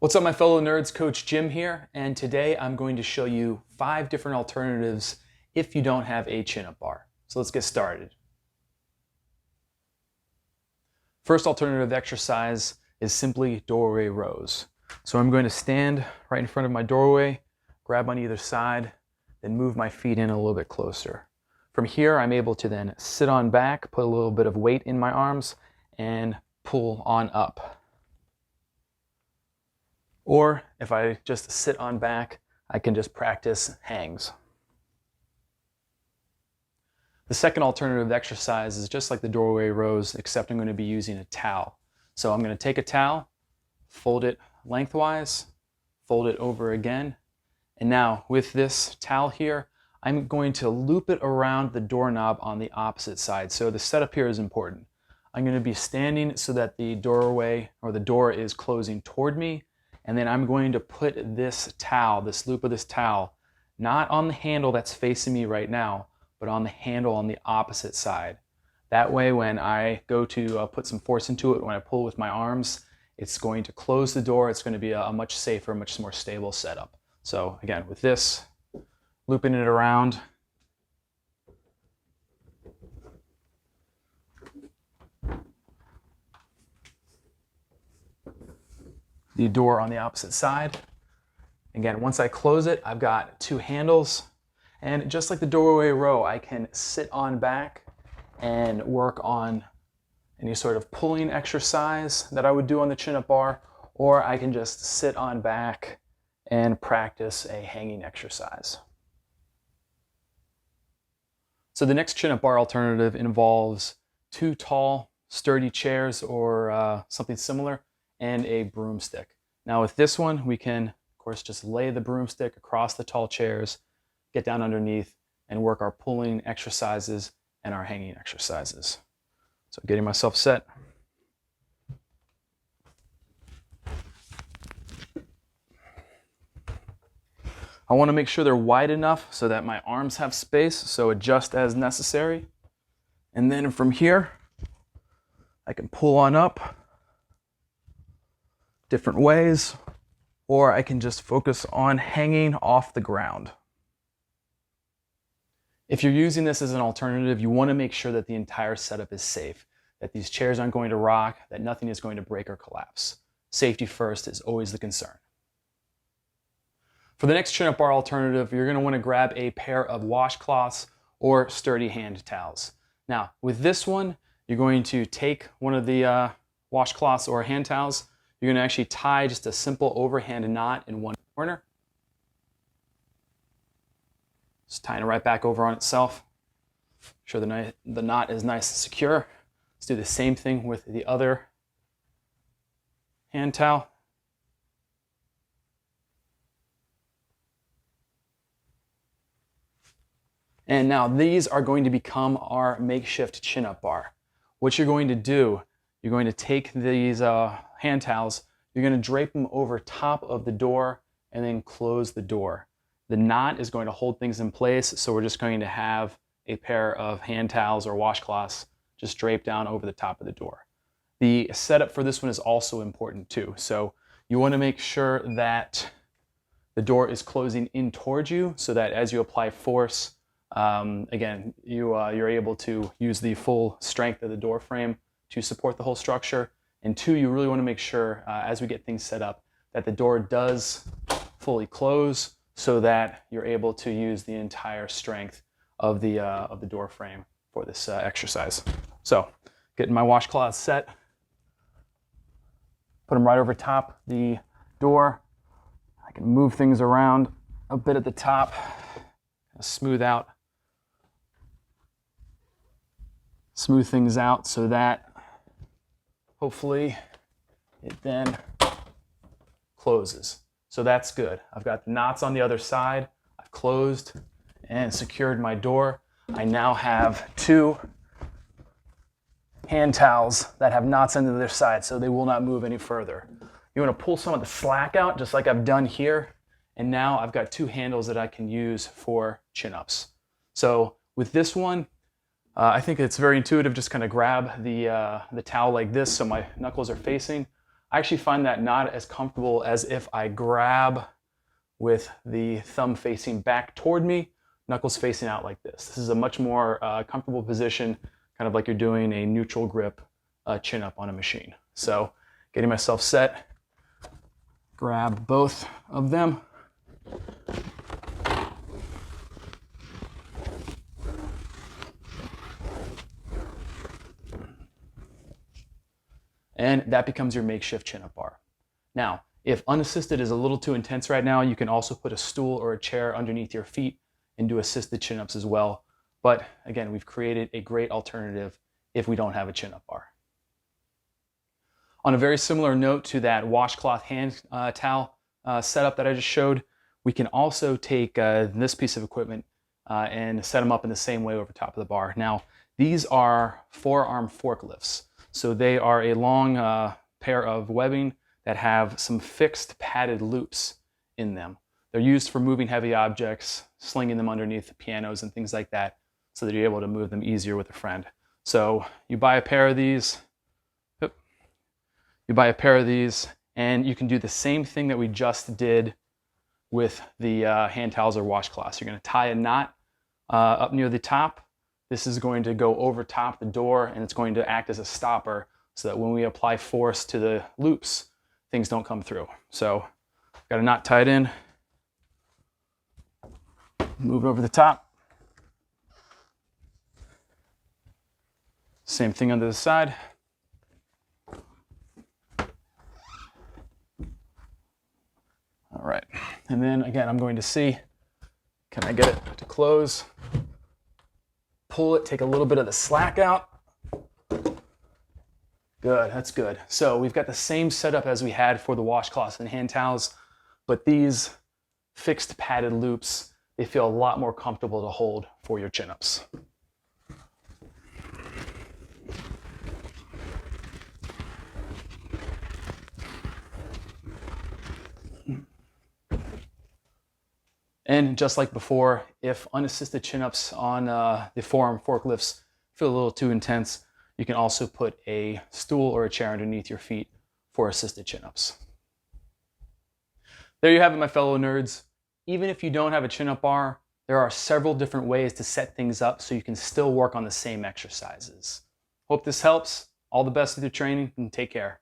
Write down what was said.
What's up, my fellow nerds? Coach Jim here, and today I'm going to show you 5 different alternatives if you don't have a chin-up bar. So let's get started. First alternative exercise is simply doorway rows. So I'm going to stand right in front of my doorway, grab on either side, then move my feet in a little bit closer. From here, I'm able to then sit on back, put a little bit of weight in my arms, and pull on up. Or if I just sit on back, I can just practice hangs. The second alternative exercise is just like the doorway rows, except I'm going to be using a towel. So I'm going to take a towel, fold it lengthwise, fold it over again, and now with this towel here, I'm going to loop it around the doorknob on the opposite side. So the setup here is important. I'm going to be standing so that the doorway or the door is closing toward me, and then I'm going to put this towel, this loop of this towel, not on the handle that's facing me right now, but on the handle on the opposite side. That way, when I go to put some force into it, when I pull with my arms, it's going to close the door. It's going to be a much safer, much more stable setup. So again, with this, looping it around, the door on the opposite side. Again, once I close it, I've got 2 handles, and just like the doorway row, I can sit on back and work on any sort of pulling exercise that I would do on the chin-up bar, or I can just sit on back and practice a hanging exercise. So the next chin-up bar alternative involves 2 tall, sturdy chairs or something similar, and a broomstick. Now with this one, we can, of course, just lay the broomstick across the tall chairs, get down underneath, and work our pulling exercises and our hanging exercises. So getting myself set. I want to make sure they're wide enough so that my arms have space, so adjust as necessary. And then from here, I can pull on up different ways, or I can just focus on hanging off the ground. If you're using this as an alternative, you want to make sure that the entire setup is safe, that these chairs aren't going to rock, that nothing is going to break or collapse. Safety first is always the concern. For the next chin-up bar alternative, you're going to want to grab a pair of washcloths or sturdy hand towels. Now, with this one, you're going to take one of the washcloths or hand towels. You're going to actually tie just a simple overhand knot in one corner. Just tying it right back over on itself. Make sure the knot is nice and secure. Let's do the same thing with the other hand towel. And now these are going to become our makeshift chin-up bar. What you're going to do, you're going to take these hand towels, you're going to drape them over top of the door and then close the door. The knot is going to hold things in place, so we're just going to have a pair of hand towels or washcloths just draped down over the top of the door. The setup for this one is also important too. So you want to make sure that the door is closing in towards you so that as you apply force, again, you're able to use the full strength of the door frame to support the whole structure. And 2, you really want to make sure as we get things set up that the door does fully close so that you're able to use the entire strength of the door frame for this exercise. So getting my washcloths set, put them right over top the door. I can move things around a bit at the top, smooth things out so that hopefully it then closes. So that's good. I've got the knots on the other side. I've closed and secured my door. I now have 2 hand towels that have knots on the other side, so they will not move any further. You want to pull some of the slack out, just like I've done here. And now I've got 2 handles that I can use for chin-ups. So with this one, I think it's very intuitive. Just kind of grab the towel like this so my knuckles are facing. I actually find that not as comfortable as if I grab with the thumb facing back toward me, knuckles facing out like this. This is a much more comfortable position, kind of like you're doing a neutral grip chin up on a machine. So getting myself set, grab both of them. And that becomes your makeshift chin-up bar. Now, if unassisted is a little too intense right now, you can also put a stool or a chair underneath your feet and do assisted chin-ups as well. But again, we've created a great alternative if we don't have a chin-up bar. On a very similar note to that washcloth hand towel setup that I just showed, we can also take this piece of equipment and set them up in the same way over top of the bar. Now, these are forearm forklifts. So they are a long pair of webbing that have some fixed padded loops in them. They're used for moving heavy objects, slinging them underneath the pianos and things like that, so that you're able to move them easier with a friend. So you buy a pair of these, and you can do the same thing that we just did with the hand towels or washcloths. You're going to tie a knot up near the top. This is going to go over top the door, and it's going to act as a stopper so that when we apply force to the loops, things don't come through. So got a knot tied in, move it over the top. Same thing on the side. All right, and then again, I'm going to see, can I get it to close? Pull it, take a little bit of the slack out. Good, that's good. So we've got the same setup as we had for the washcloths and hand towels, but these fixed padded loops, they feel a lot more comfortable to hold for your chin-ups. And just like before, if unassisted chin-ups on the forearm forklifts feel a little too intense, you can also put a stool or a chair underneath your feet for assisted chin-ups. There you have it, my fellow nerds. Even if you don't have a chin-up bar, there are several different ways to set things up so you can still work on the same exercises. Hope this helps. All the best with your training, and take care.